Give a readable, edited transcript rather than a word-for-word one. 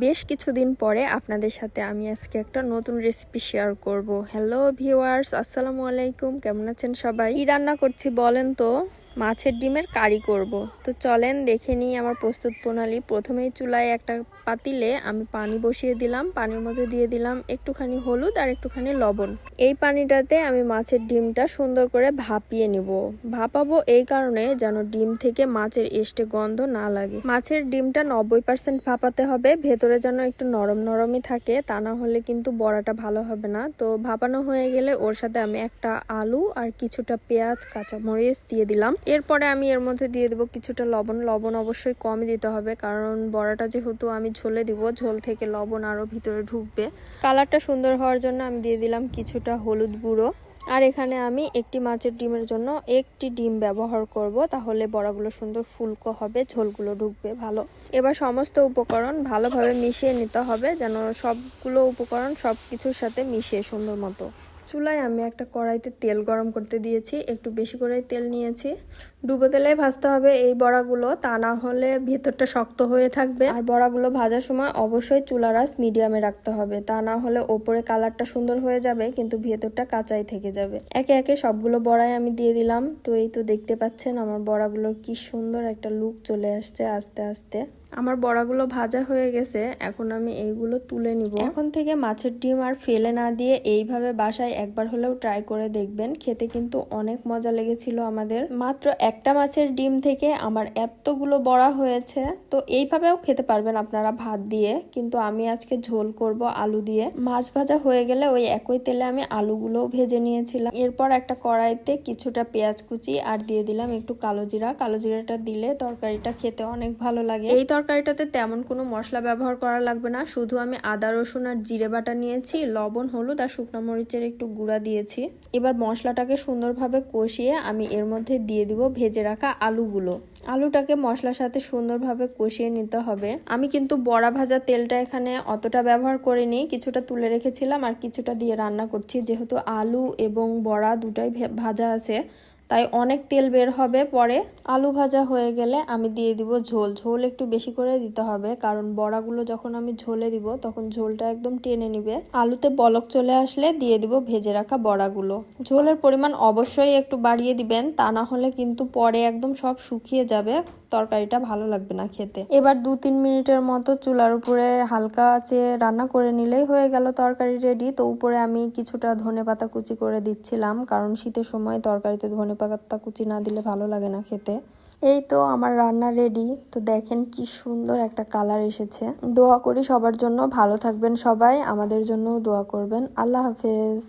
বেশ কিছুদিন পরে আপনাদের সাথে আমি আজকে একটা নতুন রেসিপি শেয়ার করব। হ্যালো ভিউয়ার্স, আসসালামু আলাইকুম। কেমন আছেন সবাই? কি রান্না করছি বলেন তো? মাছের ডিমের কারি করব। তো চলেন দেখে নিই আমার প্রস্তুত প্রণালী। প্রথমেই চুলায় একটা পাতিলে আমি পানি বসিয়ে দিলাম। পানির মধ্যে দিয়ে দিলাম একটুখানি হলুদ আর একটুখানি লবণ। এই পানিটাতে আমি মাছের ডিমটা সুন্দর করে ভাপিয়ে নিব। ভাপাবো এই কারণে যেন ডিম থেকে মাছের এষ্টে গন্ধ না লাগে। মাছের ডিমটা 90% ভাপাতে হবে, ভেতরে যেন একটু নরম নরমই থাকে, তা না হলে কিন্তু বড়াটা ভালো হবে না। তো ভাপানো হয়ে গেলে ওর সাথে আমি একটা আলু আর কিছুটা পেঁয়াজ কাঁচামরিচ দিয়ে দিলাম। এরপরে আমি এর মধ্যে দিয়ে দেবো কিছুটা লবণ। লবণ অবশ্যই কম দিতে হবে, কারণ বড়াটা যেহেতু আমি ঝোলে দিব, ঝোল থেকে লবণ আরও ভিতরে ঢুকবে। কালারটা সুন্দর হওয়ার জন্য আমি দিয়ে দিলাম কিছুটা হলুদ গুঁড়ো। আর এখানে আমি একটি মাছের ডিমের জন্য একটি ডিম ব্যবহার করব, তাহলে বড়াগুলো সুন্দর ফুলকো হবে, ঝোলগুলো ঢুকবে ভালো। এবার সমস্ত উপকরণ ভালোভাবে মিশিয়ে নিতে হবে, যেন সবগুলো উপকরণ সব কিছুর সাথে মিশিয়ে সুন্দর মতো। চুলায় আমি একটা কড়াইতে তেল গরম করতে দিয়েছি, একটু বেশি করে তেল নিয়েছি। ডুবো তেলে ভাজতে হবে এই বড়াগুলো, তা না হলে ভেতরটা শক্ত হয়ে থাকবে। আর বড়াগুলো ভাজার সময় অবশ্যই চুলার আঁচ মিডিয়ামে রাখতে হবে, তা না হলে ওপরে কালারটা সুন্দর হয়ে যাবে কিন্তু ভেতরটা কাঁচাই থেকে যাবে। একে একে সবগুলো বড়াই আমি দিয়ে দিলাম। তো এই তো দেখতে পাচ্ছেন আমার বড়াগুলোর কি সুন্দর একটা লুক চলে আসছে আস্তে আস্তে। আমার বড়াগুলো ভাজা হয়ে গেছে, এখন আমি এইগুলো তুলে নিব। এখন থেকে মাছের ডিম আর ফেলে না দিয়ে এইভাবে বাসায় একবার হলেও ট্রাই করে দেখবেন, খেতে কিন্তু অনেক মজা লেগেছিল আমাদের। মাত্র একটা মাছের ডিম থেকে আমার এতগুলো বড়া হয়েছে। তো এইভাবেও খেতে পারবেন আপনারা ভাত দিয়ে, কিন্তু আমি আজকে ঝোল করব আলু দিয়ে। মাছ ভাজা হয়ে গেলে ওই একই তেলে আমি আলুগুলোও ভেজে নিয়েছিলাম। এরপর একটা কড়াইতে কিছুটা পেঁয়াজ কুচি আর দিয়ে দিলাম একটু কালো জিরা। কালো জিরাটা দিলে তরকারিটা খেতে অনেক ভালো লাগে। এই তরকারিটাতে তেমন কোনো মশলা ব্যবহার করা লাগবে না, শুধু আমি আদা রসুন আর জিরে বাটা নিয়েছি, লবণ হলুদ আর শুকনো মরিচের একটু গুঁড়া দিয়েছি। এবার মশলাটাকে সুন্দরভাবে কষিয়ে আমি এর মধ্যে দিয়ে দিব ভেজে রাখা আলুগুলো। আলুটাকে মশলার সাথে সুন্দরভাবে কষিয়ে নিতে হবে। আমি কিন্তু বড়া ভাজা তেলটা এখানে অতটা ব্যবহার করিনি, কিছুটা তুলে রেখেছিলাম আর কিছুটা দিয়ে রান্না করছি। যেহেতু আলু এবং বড়া দুটাই ভাজা আছে, তাই অনেক তেল বের হবে পরে। আলু ভাজা হয়ে গেলে আমি দিয়ে দিব ঝোল। ঝোল একটু বেশি করে দিতে হবে, কারণ বড়াগুলো যখন আমি ঝোলে দিব তখন ঝোলটা একদম টেনে নিবে। আলুতে বলক চলে আসলে দিয়ে দিব ভেজে রাখা বড়াগুলো। ঝোলের পরিমাণ অবশ্যই একটু বাড়িয়ে দিবেন, তা না হলে কিন্তু পরে একদম সব শুকিয়ে যাবে, তরকারিটা ভালো লাগবে না খেতে। এবার 2-3 মিনিটের মতো চুলার উপরে হালকা আঁচে রান্না করে নিলেই হয়ে গেল তরকারি রেডি। তো উপরে আমি কিছুটা ধনেপাতা কুচি করে দিচ্ছিলাম, কারণ শীতের সময় তরকারিতে ধনেপাতা কুচি না দিলে ভালো লাগে না খেতে। এই তো আমার রান্না রেডি। তো দেখেন কি সুন্দর একটা কালার এসেছে। দোয়া করি সবার জন্য, ভালো থাকবেন সবাই, আমাদের জন্য দোয়া করবেন। আল্লাহ হাফেজ।